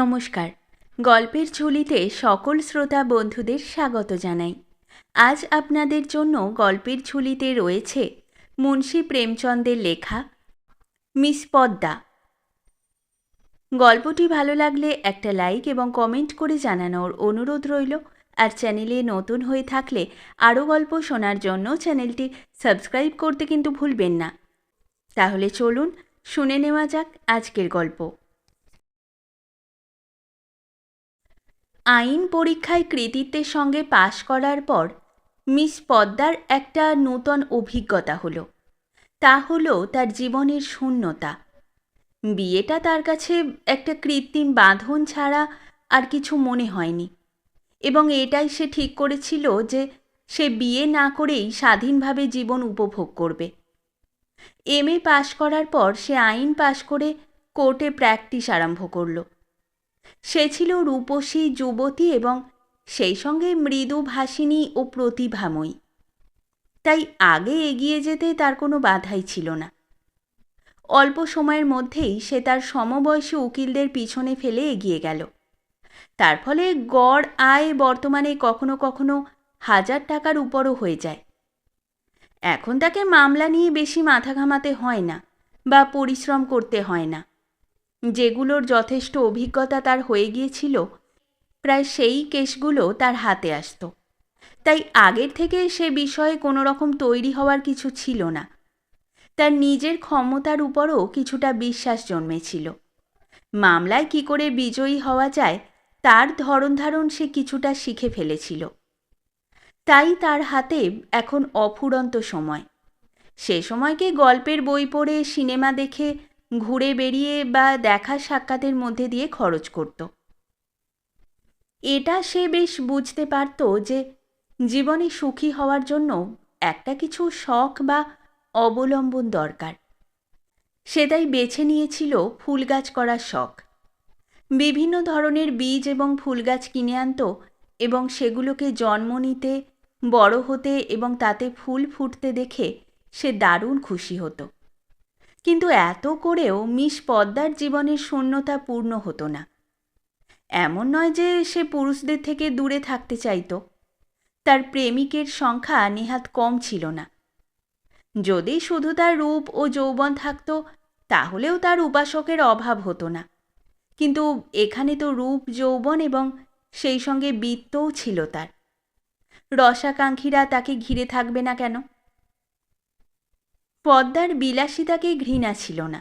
নমস্কার। গল্পের ঝুলিতে সকল শ্রোতা বন্ধুদের স্বাগত জানাই। আজ আপনাদের জন্য গল্পের ঝুলিতে রয়েছে মুন্সী প্রেমচন্দের লেখা মিস পদ্মা। গল্পটি ভালো লাগলে একটা লাইক এবং কমেন্ট করে জানানোর অনুরোধ রইল। আর চ্যানেলে নতুন হয়ে থাকলে আরও গল্প শোনার জন্য চ্যানেলটি সাবস্ক্রাইব করতে কিন্তু ভুলবেন না। তাহলে চলুন শুনে নেওয়া যাক আজকের গল্প। আইন পরীক্ষায় কৃতিত্বের সঙ্গে পাশ করার পর মিস পদ্মার একটা নূতন অভিজ্ঞতা হলো। তা হলো তার জীবনের শূন্যতা। বিয়েটা তার কাছে একটা কৃত্রিম বাঁধন ছাড়া আর কিছু মনে হয়নি, এবং এটাই সে ঠিক করেছিল যে সে বিয়ে না করেই স্বাধীনভাবে জীবন উপভোগ করবে। এমএ পাশ করার পর সে আইন পাশ করে কোর্টে প্র্যাকটিস আরম্ভ করল। সে ছিল রূপসী যুবতী এবং সেই সঙ্গে মৃদুভাষিণী ও প্রতিভাময়ী। তাই আগে এগিয়ে যেতে তার কোনো বাধাই ছিল না। অল্প সময়ের মধ্যেই সে তার সমবয়সী উকিলদের পিছনে ফেলে এগিয়ে গেল। তার ফলে গড় আয় বর্তমানে কখনো কখনো 1000 টাকার উপরও হয়ে যায়। এখন তাকে মামলা নিয়ে বেশি মাথা ঘামাতে হয় না বা পরিশ্রম করতে হয় না। যেগুলোর যথেষ্ট অভিজ্ঞতা তার হয়ে গিয়েছিল, প্রায় সেই কেসগুলো তার হাতে আসত। তাই আগের থেকে সে বিষয়ে কোনো রকম তৈরি হওয়ার কিছু ছিল না। তার নিজের ক্ষমতার উপরও কিছুটা বিশ্বাস জন্মেছিল। মামলায় কি করে বিজয়ী হওয়া যায় তার ধরনধারণ সে কিছুটা শিখে ফেলেছিল। তাই তার হাতে এখন অফুরন্ত সময়। সে সময়কে গল্পের বই পড়ে, সিনেমা দেখে, ঘুরে বেরিয়ে বা দেখা সাক্ষাতের মধ্যে দিয়ে খরচ করত। এটা সে বেশ বুঝতে পারত যে জীবনে সুখী হওয়ার জন্য একটা কিছু শখ বা অবলম্বন দরকার। সে তাই বেছে নিয়েছিল ফুল গাছ করার শখ। বিভিন্ন ধরনের বীজ এবং ফুল গাছ কিনে আনত এবং সেগুলোকে জন্ম নিতে, বড় হতে এবং তাতে ফুল ফুটতে দেখে সে দারুণ খুশি হতো। কিন্তু এত করেও মিস পদ্মার জীবনের শূন্যতা পূর্ণ হতো না। এমন নয় যে সে পুরুষদের থেকে দূরে থাকতে চাইত। তার প্রেমিকের সংখ্যা নেহাত কম ছিল না। যদি শুধু তার রূপ ও যৌবন থাকত তাহলেও তার উপাসকের অভাব হতো না। কিন্তু এখানে তো রূপ, যৌবন এবং সেই সঙ্গে বিত্তও ছিল তার। রসাকাঙ্ক্ষীরা তাকে ঘিরে থাকবে না কেন? পদ্মার বিলাসিতাকে ঘৃণা ছিল না,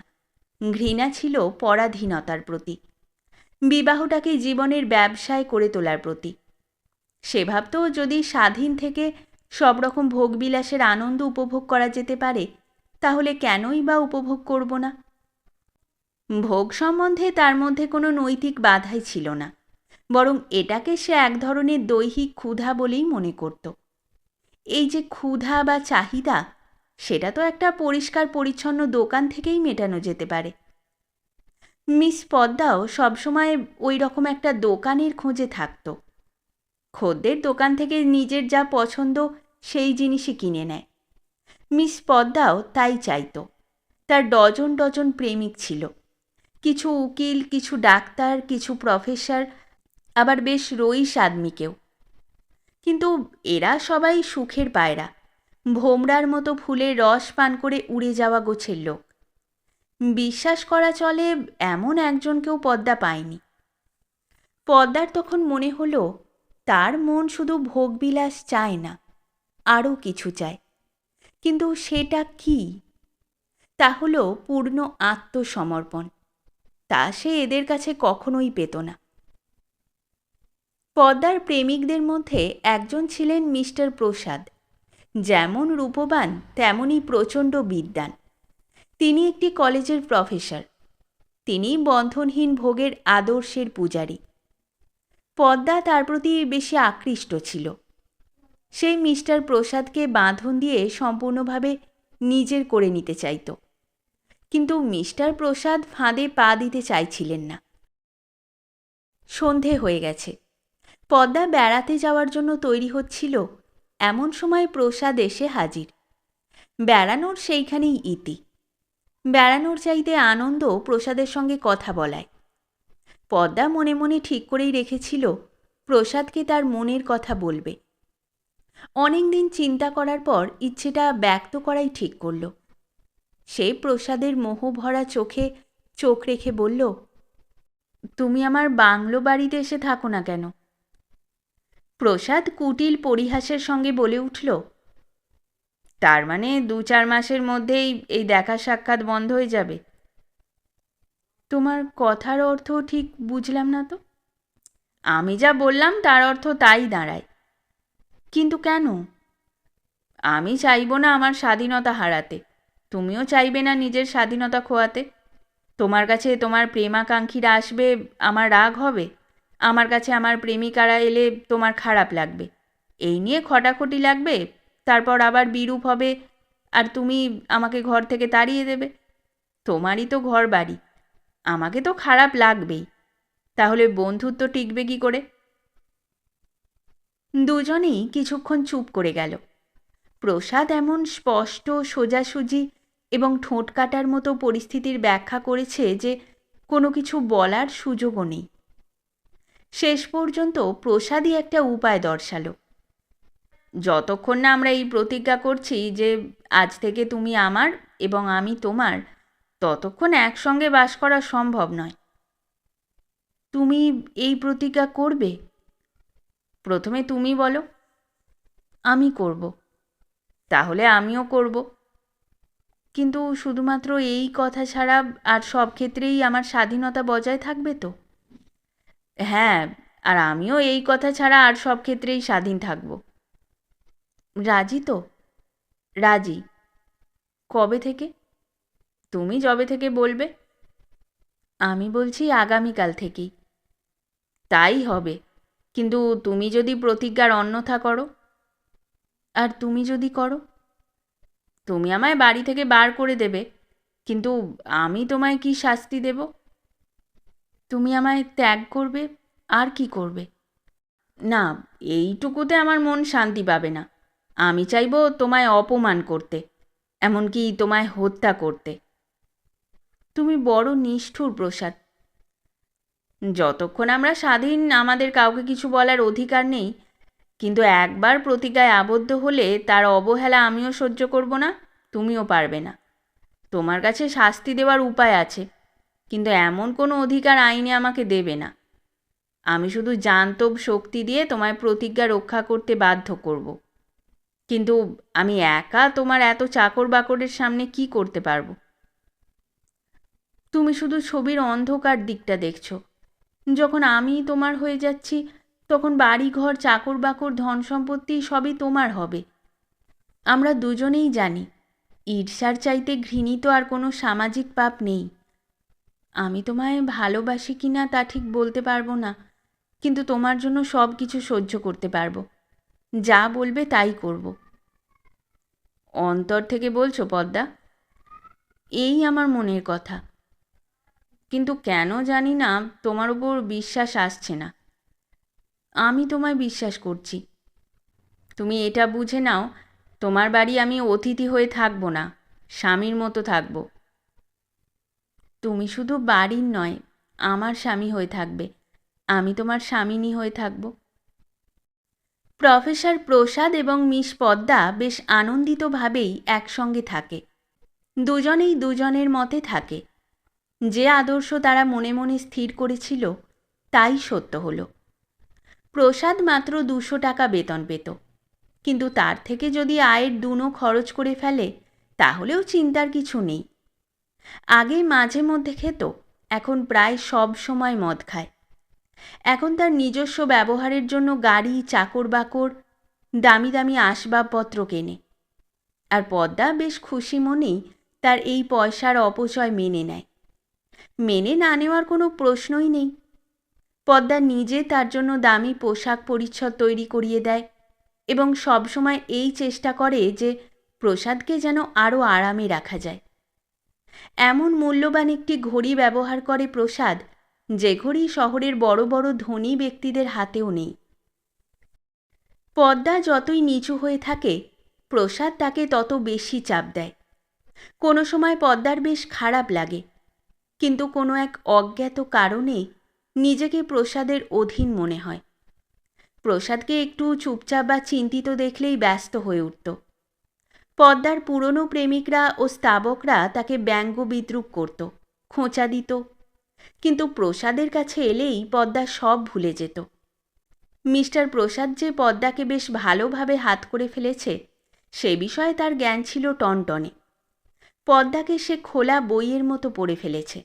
ঘৃণা ছিল পরাধীনতার প্রতি, বিবাহটাকে জীবনের ব্যবসায় করে তোলার প্রতি। সে ভাবত যদি স্বাধীন থেকে সব রকম ভোগবিলাসের আনন্দ উপভোগ করা যেতে পারে তাহলে কেনই বা উপভোগ করব না। ভোগ সম্বন্ধে তার মধ্যে কোনো নৈতিক বাধাই ছিল না, বরং এটাকে সে এক ধরনের দৈহিক ক্ষুধা বলেই মনে করত। এই যে ক্ষুধা বা চাহিদা, সেটা তো একটা পরিষ্কার পরিচ্ছন্ন দোকান থেকেই মেটানো যেতে পারে। মিস পদ্মাও সবসময় ওই রকম একটা দোকানের খোঁজে থাকত। খদ্দের দোকান থেকে নিজের যা পছন্দ সেই জিনিসই কিনে নেয়। মিস পদ্মাও তাই চাইত। তার ডজন ডজন প্রেমিক ছিল, কিছু উকিল, কিছু ডাক্তার, কিছু প্রফেসর, আবার বেশ রইস আদমিকেও। কিন্তু এরা সবাই সুখের পায়রা, ভোমরার মতো ফুলের রস পান করে উড়ে যাওয়া গোছের লোক। বিশ্বাস করা চলে এমন একজনকেও পদ্মা পায়নি। পদ্মার তখন মনে হলো তার মন শুধু ভোগবিলাস চায় না, আরও কিছু চায়। কিন্তু সেটা কি? তা হলো পূর্ণ আত্মসমর্পণ। তা সে এদের কাছে কখনোই পেত না। পদ্মার প্রেমিকদের মধ্যে একজন ছিলেন মিস্টার প্রসাদ। যেমন রূপবান তেমনই প্রচণ্ড বিদ্বান। তিনি একটি কলেজের প্রফেসর। তিনি বন্ধনহীন ভোগের আদর্শের পূজারী। পদ্মা তার প্রতি বেশি আকৃষ্ট ছিল। সেই মিস্টার প্রসাদকে বাঁধন দিয়ে সম্পূর্ণভাবে নিজের করে নিতে চাইত। কিন্তু মিস্টার প্রসাদ ফাঁদে পা দিতে চাইছিলেন না। সন্ধে হয়ে গেছে। পদ্মা বেড়াতে যাওয়ার জন্য তৈরি হচ্ছিল, এমন সময় প্রসাদ এসে হাজির। বেড়ানোর সেইখানেই ইতি। বেড়ানোর চাইতে আনন্দ প্রসাদের সঙ্গে কথা বলায়। পদ্মা মনে মনে ঠিক করেই রেখেছিল প্রসাদকে তার মনের কথা বলবে। অনেক দিন চিন্তা করার পর ইচ্ছেটা ব্যক্ত করাই ঠিক করল। সে প্রসাদের মোহভরা চোখে চোখ রেখে বলল, তুমি আমার বাংলো বাড়িতে এসে থাকো না কেন? প্রসাদ কুটিল পরিহাসের সঙ্গে বলে উঠল, তার মানে 2-4 মাসের মধ্যেই এই দেখা সাক্ষাৎ বন্ধ হয়ে যাবে? তোমার কথার অর্থ ঠিক বুঝলাম না তো। আমি যা বললাম তার অর্থ তাই দাঁড়ায়। কিন্তু কেন? আমি চাইব না আমার স্বাধীনতা হারাতে, তুমিও চাইবে না নিজের স্বাধীনতা খোয়াতে। তোমার কাছে তোমার প্রেমাকাঙ্ক্ষীরা আসবে, আমার রাগ হবে। আমার কাছে আমার প্রেমিকারা এলে তোমার খারাপ লাগবে। এই নিয়ে খটাখটি লাগবে, তারপর আবার বিরূপ হবে, আর তুমি আমাকে ঘর থেকে তাড়িয়ে দেবে। তোমারই তো ঘর বাড়ি, আমাকে তো খারাপ লাগবেই। তাহলে বন্ধুত্ব টিকবে কি করে? দুজনেই কিছুক্ষণ চুপ করে গেল। প্রসাদ এমন স্পষ্ট, সোজাসুজি এবং ঠোঁট কাটার মতো পরিস্থিতির ব্যাখ্যা করেছে যে কোনো কিছু বলার সুযোগও নেই। শেষ পর্যন্ত প্রসাদই একটা উপায় দর্শালো। যতক্ষণ না আমরা এই প্রতিজ্ঞা করছি যে আজ থেকে তুমি আমার এবং আমি তোমার, ততক্ষণ একসঙ্গে বাস করা সম্ভব নয়। তুমি এই প্রতিজ্ঞা করবে? প্রথমে তুমি বলো। আমি করব। তাহলে আমিও করব। কিন্তু শুধুমাত্র এই কথা ছাড়া আর সব ক্ষেত্রেই আমার স্বাধীনতা বজায় থাকবে তো? হ্যাঁ, আর আমিও এই কথা ছাড়া আর সব ক্ষেত্রেই স্বাধীন থাকব। রাজি তো? রাজি। কবে থেকে? তুমি যবে থেকে বলবে। আমি বলছি আগামীকাল থেকেই। তাই হবে, কিন্তু তুমি যদি প্রতিজ্ঞার অন্যথা করো? আর তুমি যদি করো? তুমি আমায় বাড়ি থেকে বার করে দেবে, কিন্তু আমি তোমায় কি শাস্তি দেব? তুমি আমায় ত্যাগ করবে, আর কি করবে? না, এইটুকুতে আমার মন শান্তি পাবে না। আমি চাইব তোমায় অপমান করতে, এমনকি তোমায় হত্যা করতে। তুমি বড় নিষ্ঠুর প্রসাদ। যতক্ষণ আমরা স্বাধীন, আমাদের কাউকে কিছু বলার অধিকার নেই, কিন্তু একবার প্রতিজ্ঞায় আবদ্ধ হলে তার অবহেলা আমিও সহ্য করব না, তুমিও পারবে না। তোমার কাছে শাস্তি দেওয়ার উপায় আছে, কিন্তু এমন কোনো অধিকার আইনে আমাকে দেবে না। আমি শুধু জান্তব শক্তি দিয়ে তোমায় প্রতিজ্ঞা রক্ষা করতে বাধ্য করব। কিন্তু আমি একা তোমার এত চাকর বাকরের সামনে কি করতে পারবো? তুমি শুধু ছবির অন্ধকার দিকটা দেখছো। যখন আমি তোমার হয়ে যাচ্ছি, তখন বাড়ি ঘর, চাকর বাকর, ধন সম্পত্তি সবই তোমার হবে। আমরা দুজনেই জানি ঈর্ষার চাইতে ঘৃণিত আর কোনো সামাজিক পাপ নেই। আমি তোমায় ভালোবাসি কি না তা ঠিক বলতে পারবো না, কিন্তু তোমার জন্য সব কিছু সহ্য করতে পারবো। যা বলবে তাই করব। অন্তর থেকে বলছো পদ্মা? এই আমার মনের কথা। কিন্তু কেন জানি না তোমার উপর বিশ্বাস আসছে না। আমি তোমায় বিশ্বাস করছি। তুমি এটা বুঝে নাও, তোমার বাড়ি আমি অতিথি হয়ে থাকবো না, স্বামীর মতো থাকবো। তুমি শুধু বাড়ির নয়, আমার স্বামী হয়ে থাকবে। আমি তোমার স্বামিনী হয়ে থাকব। প্রফেসর প্রসাদ এবং মিস পদ্মা বেশ আনন্দিতভাবেই একসঙ্গে থাকে। দুজনেই দুজনের মতে থাকে। যে আদর্শ তারা মনে মনে স্থির করেছিল তাই সত্য হলো। প্রসাদ মাত্র 200 টাকা বেতন পেত, কিন্তু তার থেকে যদি আয়ের দুনো খরচ করে ফেলে তাহলেও চিন্তার কিছু নেই। আগে মাঝে মধ্যে খেত, এখন প্রায় সব সময় মদ খায়। এখন তার নিজস্ব ব্যবহারের জন্য গাড়ি, চাকর বাকর, দামি দামি আসবাবপত্র কেনে। আর পদ্মা বেশ খুশি মনেই তার এই পয়সার অপচয় মেনে নেয়। মেনে না নেওয়ার কোনো প্রশ্নই নেই। পদ্মা নিজে তার জন্য দামি পোশাক পরিচ্ছদ তৈরি করিয়ে দেয় এবং সবসময় এই চেষ্টা করে যে প্রসাদকে যেন আরও আরামে রাখা যায়। এমন মূল্যবান একটি ঘড়ি ব্যবহার করে প্রসাদ, যে ঘড়ি শহরের বড় বড় ধনী ব্যক্তিদের হাতেও নেই। পদ্মা যতই নিচু হয়ে থাকে, প্রসাদ তাকে তত বেশি চাপ দেয়। কোনো সময় পদ্মার বেশ খারাপ লাগে, কিন্তু কোনো এক অজ্ঞাত কারণে নিজেকে প্রসাদের অধীন মনে হয়। প্রসাদকে একটু চুপচাপ বা চিন্তিত দেখলেই ব্যস্ত হয়ে উঠত। পদ্মার পুরনো প্রেমিকরা ও স্তাবকরা তাকে ব্যঙ্গ বিদ্রূপ করত, খোঁচা দিত, কিন্তু প্রসাদের কাছে এলেই পদ্মা সব ভুলে যেত। মিস্টার প্রসাদ যে পদ্মাকে বেশ ভালোভাবে হাত করে ফেলেছে সে বিষয়ে তার জ্ঞান ছিল টনটনে। পদ্মাকে সে খোলা বইয়ের মতো পড়ে ফেলেছে।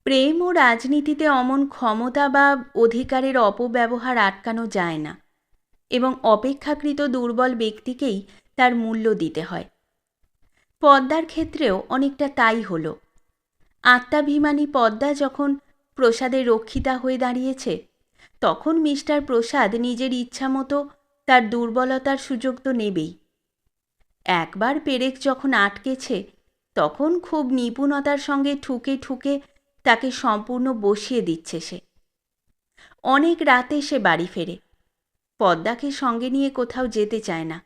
প্রেম ও রাজনীতিতে অমন ক্ষমতা বা অধিকারের অপব্যবহার আটকানো যায় না, এবং অপেক্ষাকৃত দুর্বল ব্যক্তিকেই তার মূল্য দিতে হয়। পদ্মার ক্ষেত্রেও অনেকটা তাই হলো। আত্মাভিমানী পদ্মা যখন প্রসাদের রক্ষিতা হয়ে দাঁড়িয়েছে, তখন মিস্টার প্রসাদ নিজের ইচ্ছামতো তার দুর্বলতার সুযোগ তো নেবেই। একবার পেরেক যখন আটকেছে, তখন খুব নিপুণতার সঙ্গে ঠুকে ঠুকে তাকে সম্পূর্ণ বসিয়ে দিচ্ছে সে। অনেক রাতে সে বাড়ি ফেরে। পদ্মাকে সঙ্গে নিয়ে কোথাও যেতে চায় না।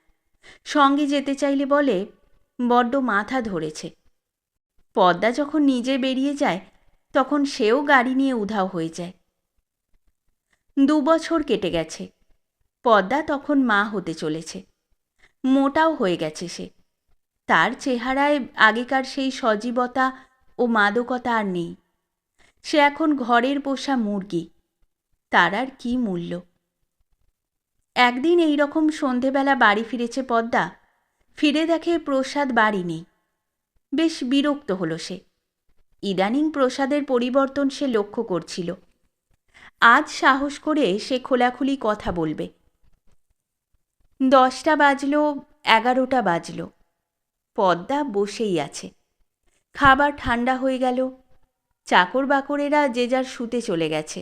সঙ্গে যেতে চাইলে বলে বড্ড মাথা ধরেছে। পদ্মা যখন নিজে বেরিয়ে যায়, তখন সেও গাড়ি নিয়ে উধাও হয়ে যায়। 2 বছর কেটে গেছে। পদ্মা তখন মা হতে চলেছে। মোটাও হয়ে গেছে সে। তার চেহারায় আগেকার সেই সজীবতা ও মাদকতা আর নেই। সে এখন ঘরের পোষা মুরগি। তার আর কি মূল্য। একদিন এই রকম সন্ধেবেলা বাড়ি ফিরেছে পদ্মা। ফিরে দেখে প্রসাদ বাড়ি নেই। বেশ বিরক্ত হলো সে। ইদানিং প্রসাদের পরিবর্তন সে লক্ষ্য করছিল। আজ সাহস করে সে খোলাখুলি কথা বলবে। 10টা বাজল, 11টা বাজল। পদ্মা বসেই আছে। খাবার ঠান্ডা হয়ে গেল। চাকর বাকরেরা যে যার শুতে চলে গেছে।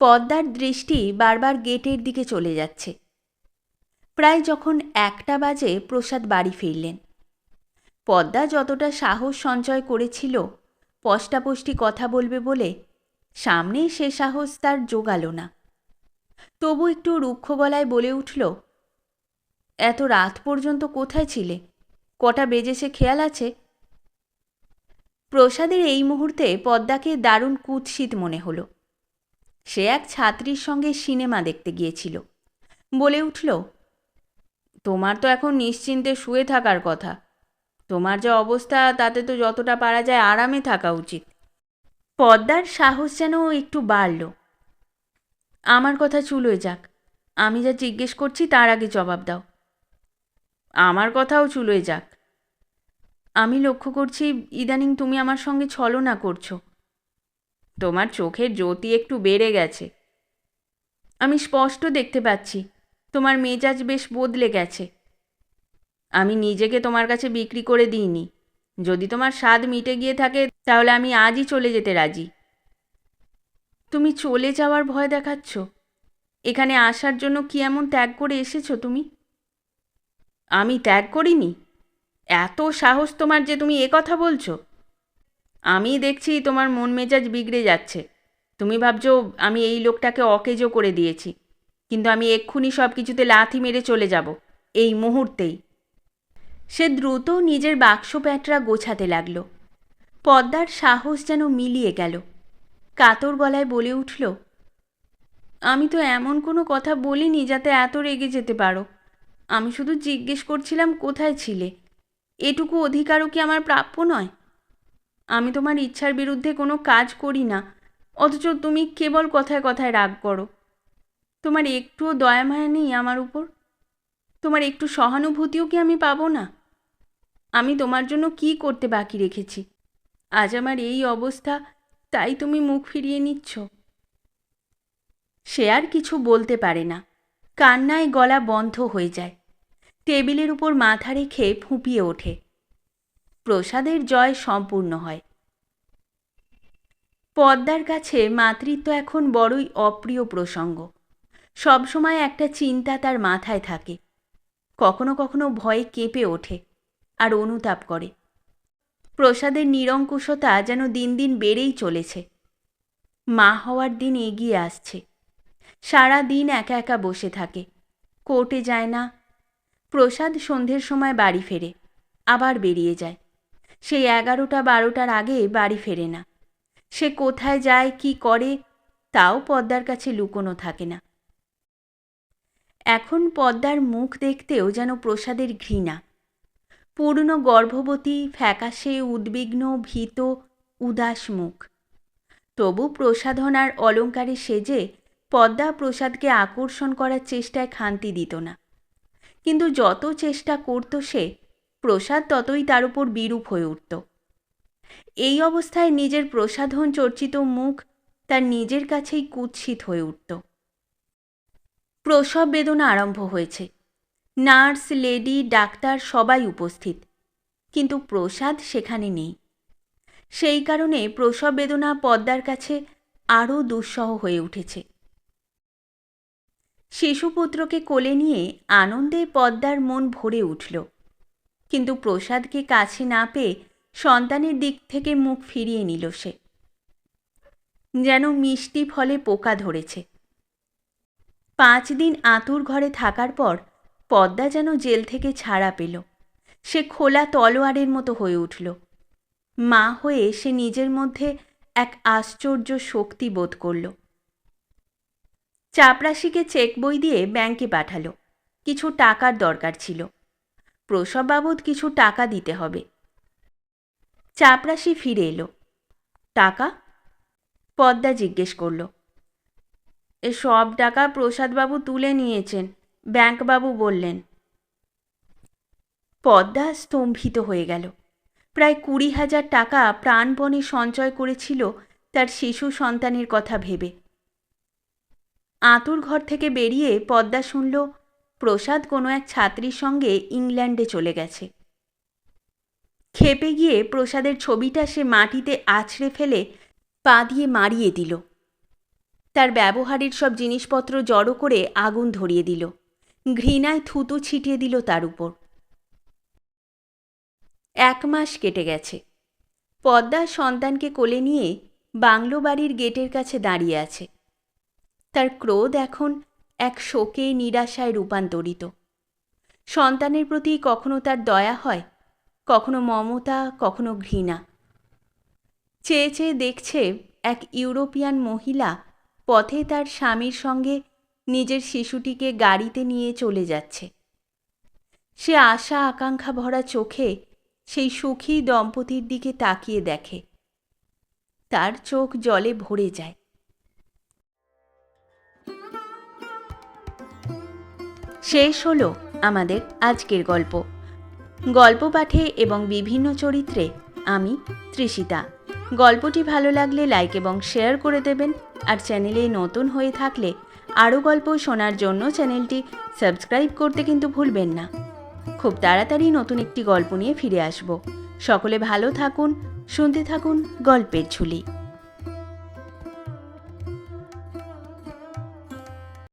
পদ্মার দৃষ্টি বারবার গেটের দিকে চলে যাচ্ছে। প্রায় যখন 1টা বাজে প্রসাদ বাড়ি ফিরলেন। পদ্মা যতটা সাহস সঞ্চয় করেছিল পষ্টাপষ্টি কথা বলবে বলে, সামনে সে সাহস তার জোগাল না। তবু একটু রুক্ষ গলায় বলে উঠল, এত রাত পর্যন্ত কোথায় ছিলে? কটা বেজেছে খেয়াল আছে? প্রসাদের এই মুহূর্তে পদ্মাকে দারুণ কুৎসিত মনে হলো। সে এক ছাত্রীর সঙ্গে সিনেমা দেখতে গিয়েছিল। বলে উঠল, তোমার তো এখন নিশ্চিন্তে শুয়ে থাকার কথা। তোমার যা অবস্থা তাতে তো যতটা পারা যায় আরামে থাকা উচিত। পদ্মার সাহস যেন একটু বাড়ল। আমার কথা চুলোয় যাক, আমি যা জিজ্ঞেস করছি তার আগে জবাব দাও। আমার কথাও চুলোয় যাক। আমি লক্ষ্য করছি ইদানিং তুমি আমার সঙ্গে ছলনা করছো। তোমার চোখের জ্যোতি একটু বেড়ে গেছে। আমি স্পষ্ট দেখতে পাচ্ছি তোমার মেজাজ বেশ বদলে গেছে। আমি নিজেকে তোমার কাছে বিক্রি করে দিইনি। যদি তোমার স্বাদ মিটে গিয়ে থাকে তাহলে আমি আজই চলে যেতে রাজি। তুমি চলে যাওয়ার ভয় দেখাচ্ছ? এখানে আসার জন্য কি এমন ত্যাগ করে এসেছো তুমি? আমি ত্যাগ করিনি? এত সাহস তোমার যে তুমি কথা বলছো? আমি দেখছি তোমার মন মেজাজ বিগড়ে যাচ্ছে। তুমি ভাবছো আমি এই লোকটাকে অকেজো করে দিয়েছি, কিন্তু আমি এক্ষুনি সব কিছুতে লাথি মেরে চলে যাব, এই মুহূর্তেই। সে দ্রুত নিজের বাক্স প্যাঁটরা গোছাতে লাগল। পদ্মার সাহস যেন মিলিয়ে গেল। কাতর গলায় বলে উঠল, আমি তো এমন কোনো কথা বলিনি যাতে এত রেগে যেতে পারো। আমি শুধু জিজ্ঞেস করছিলাম কোথায় ছিলে। এটুকু অধিকারও কি আমার প্রাপ্য নয়? আমি তোমার ইচ্ছার বিরুদ্ধে কোনো কাজ করি না, অথচ তুমি কেবল কথায় কথায় রাগ করো। তোমার একটুও দয়া মায়া নেই আমার উপর? তোমার একটু সহানুভূতিও কি আমি পাবো না? আমি তোমার জন্য কি করতে বাকি রেখেছি? আজ আমার এই অবস্থা, তাই তুমি মুখ ফিরিয়ে নিচ্ছ। সে আর কিছু বলতে পারে না। কান্নায় গলা বন্ধ হয়ে যায়। টেবিলের উপর মাথা রেখে ফুঁপিয়ে ওঠে। প্রসাদের জয় সম্পূর্ণ হয়। পদ্মার কাছে মাতৃত্ব এখন বড়ই অপ্রিয় প্রসঙ্গ। সবসময় একটা চিন্তা তার মাথায় থাকে। কখনো কখনো ভয়ে কেঁপে ওঠে আর অনুতাপ করে। প্রসাদের নিরঙ্কুশতা যেন দিন দিন বেড়েই চলেছে। মা হওয়ার দিন এগিয়ে আসছে। সারা দিন একা একা বসে থাকে, কোর্টে যায় না। প্রসাদ সন্ধ্যের সময় বাড়ি ফেরে, আবার বেরিয়ে যায়। সেই 11টা 12টার আগে বাড়ি ফেরে না। সে কোথায় যায় কি করে তাও পদ্মার কাছে লুকোনো থাকে না। এখন পদ্মার মুখ দেখতেও যেন প্রসাদের ঘৃণা। পূর্ণ গর্ভবতী, ফ্যাকাশে, উদ্বিগ্ন, ভীত, উদাস মুখ। তবু প্রসাধনার অলঙ্কারে সেজে পদ্মা প্রসাদকে আকর্ষণ করার চেষ্টায় খান্তি দিত না। কিন্তু যত চেষ্টা করত সে, প্রসাদ ততই তার উপর বিরূপ হয়ে উঠত। এই অবস্থায় নিজের প্রসাধন চর্চিত মুখ তার নিজের কাছেই কুৎসিত হয়ে উঠত। প্রসব বেদনা আরম্ভ হয়েছে। নার্স, লেডি, ডাক্তার সবাই উপস্থিত, কিন্তু প্রসাদ সেখানে নেই। সেই কারণে প্রসব বেদনা পদ্মার কাছে আরও দুঃসহ হয়ে উঠেছে। শিশুপুত্রকে কোলে নিয়ে আনন্দে পদ্মার মন ভরে উঠল, কিন্তু প্রসাদকে কাছে না পেয়ে সন্তানের দিক থেকে মুখ ফিরিয়ে নিল সে। যেন মিষ্টি ফলে পোকা ধরেছে। 5 দিন আতুর ঘরে থাকার পর পদ্মা যেন জেল থেকে ছাড়া পেল। সে খোলা তলোয়ারের মতো হয়ে উঠল। মা হয়ে সে নিজের মধ্যে এক আশ্চর্য শক্তি বোধ করল। চাপরাশিকে চেক বই দিয়ে ব্যাংকে পাঠালো। কিছু টাকার দরকার ছিল। প্রসব বাবদ কিছু টাকা দিতে হবে। চাপরাশি ফিরে এলো। টাকা? পদ্মা জিজ্ঞেস করল। এ সব টাকা প্রসাদবাবু তুলে নিয়েছেন, ব্যাংকবাবু বললেন। পদ্মা স্তম্ভিত হয়ে গেল। প্রায় 20,000 টাকা প্রাণপণে সঞ্চয় করেছিল তার শিশু সন্তানের কথা ভেবে। আতুর ঘর থেকে বেরিয়ে পদ্মা শুনল প্রসাদ কোনো এক ছাত্রীর সঙ্গে ইংল্যান্ডে চলে গেছে। ক্ষেপে গিয়ে প্রসাদের ছবিটা সে মাটিতে আছড়ে ফেলে পা দিয়ে মারিয়ে দিল। তার ব্যবহারের সব জিনিসপত্র জড়ো করে আগুন ধরিয়ে দিল। ঘৃণায় থুতু ছিটিয়ে দিল তার উপর। 1 মাস কেটে গেছে। পদ্মা সন্তানকে কোলে নিয়ে বাংলো বাড়ির গেটের কাছে দাঁড়িয়ে আছে। তার ক্রোধ এখন এক শোকে, নিরাশায় রূপান্তরিত। সন্তানের প্রতি কখনো তার দয়া হয়, কখনো মমতা, কখনো ঘৃণা। চেয়ে চেয়ে দেখছে এক ইউরোপিয়ান মহিলা পথে তার স্বামীর সঙ্গে নিজের শিশুটিকে গাড়িতে নিয়ে চলে যাচ্ছে। সে আশা আকাঙ্ক্ষা ভরা চোখে সেই সুখী দম্পতির দিকে তাকিয়ে দেখে। তার চোখ জলে ভরে যায়। শেষ হলো আমাদের আজকের গল্প। গল্প পাঠে এবং বিভিন্ন চরিত্রে আমি তৃষিতা। গল্পটি ভালো লাগলে লাইক এবং শেয়ার করে দেবেন। আর চ্যানেলে নতুন হয়ে থাকলে আরও গল্প শোনার জন্য চ্যানেলটি সাবস্ক্রাইব করতে কিন্তু ভুলবেন না। খুব তাড়াতাড়ি নতুন একটি গল্প নিয়ে ফিরে আসব। সকলে ভালো থাকুন, শুনতে থাকুন গল্পের ঝুলি।